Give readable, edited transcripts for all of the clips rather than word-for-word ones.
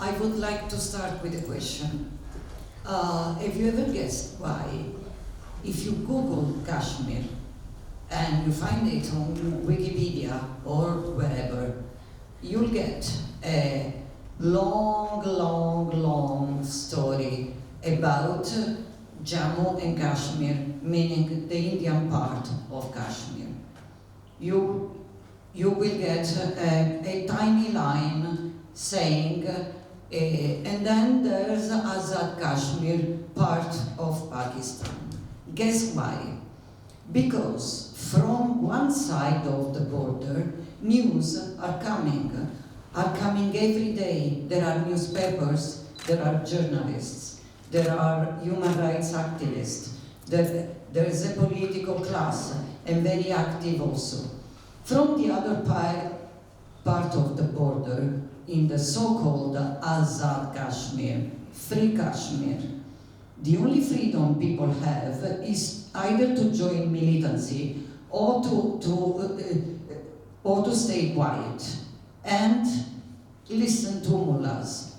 I would like to start with a question. Have you ever guessed why, if you Google Kashmir and you find it on Wikipedia or wherever, you'll get a long story about Jammu and Kashmir, meaning the Indian part of Kashmir. You will get a tiny line saying, and then there's Azad Kashmir, part of Pakistan. Guess why? Because from one side of the border, news are coming every day. There are newspapers, there are journalists, there are human rights activists, there is a political class, and very active also. From the other part of the border, in the so-called Azad Kashmir, free Kashmir, the only freedom people have is either to join militancy or to stay quiet and listen to mullahs.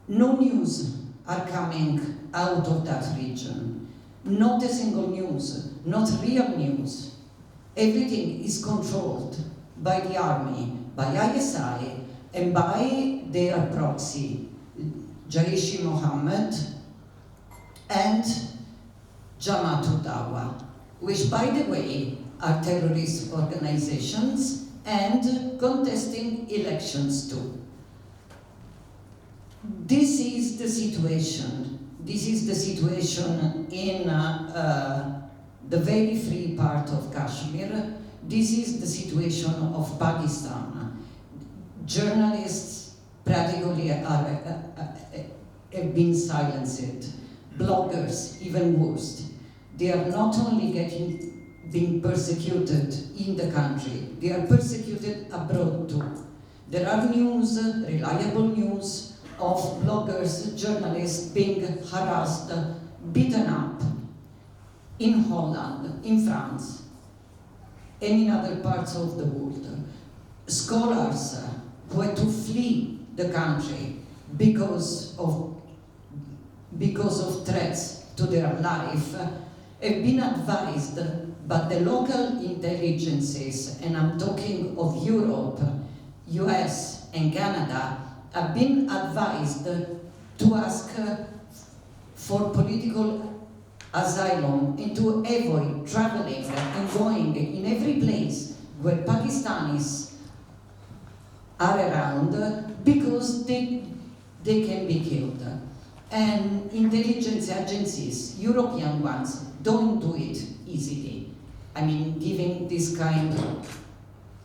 No news are coming out of that region. Not a single news, not real news. Everything is controlled by the army, by ISI, and by their proxy, Jaish-e-Mohammed and Jamaat-ul-Dawa, which, by the way, are terrorist organizations and contesting elections too. This is the situation. This is the situation in the very free part of Kashmir. This is the situation of Pakistan. Journalists practically have been silenced. Bloggers, even worse. They are not only being persecuted in the country, they are persecuted abroad too. There are news, reliable news, of bloggers, journalists being harassed, beaten up in Holland, in France, and in other parts of the world. Scholars who had to flee the country because of threats to their life have been advised by the local intelligences, and I'm talking of Europe, US, and Canada, have been advised to ask for political asylum and to avoid traveling and going in every place where Pakistanis are around because they can be killed. And intelligence agencies, European ones, don't do it easily. I mean, giving this kind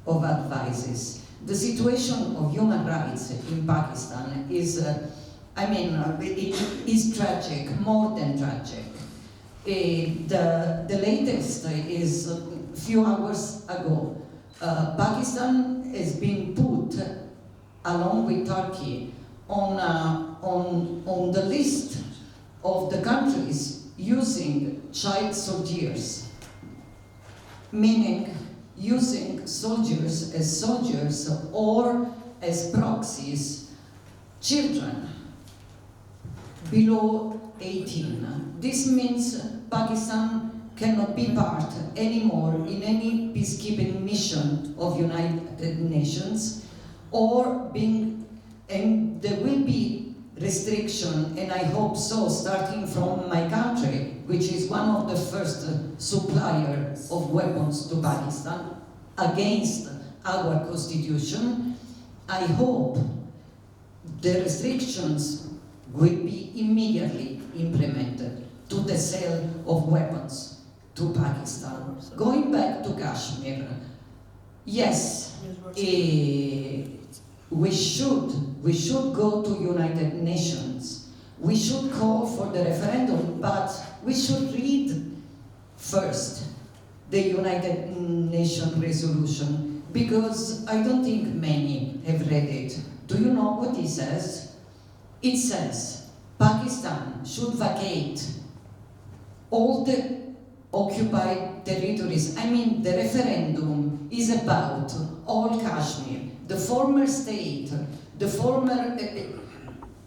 of advices. The situation of human rights in Pakistan is, it is tragic, more than tragic. The latest is a few hours ago. Pakistan has been put, along with Turkey, on the list of the countries using child soldiers, meaning using soldiers or as proxies, children below 18. This means Pakistan cannot be part anymore in any peacekeeping mission of United Nations, and there will be restriction, and I hope so, starting from my country, which is one of the first suppliers of weapons to Pakistan, against our constitution. I hope the restrictions will be immediately implemented to the sale of weapons to Pakistan. Going back to Kashmir, yes, we should go to United Nations. We should call for the referendum, but we should read first the United Nations resolution, because I don't think many have read it. Do you know what it says? It says Pakistan should vacate all the occupied territories. I mean, the referendum is about all Kashmir, the former state, the former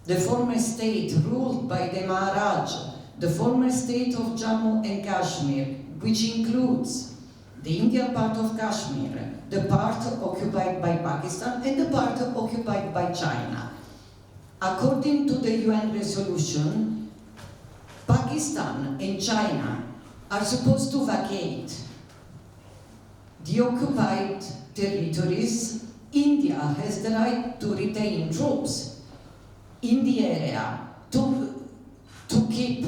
the former state ruled by the Maharaj, the former state of Jammu and Kashmir, which includes the Indian part of Kashmir, the part occupied by Pakistan, and the part occupied by China. According to the UN resolution, Pakistan and China are supposed to vacate the occupied territories. India has the right to retain troops in the area to keep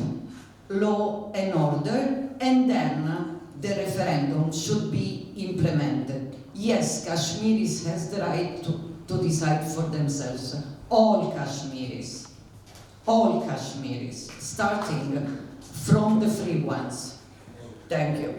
law and order, and then the referendum should be implemented. Yes, Kashmiris has the right to decide for themselves. All Kashmiris, starting from the free ones. Thank you.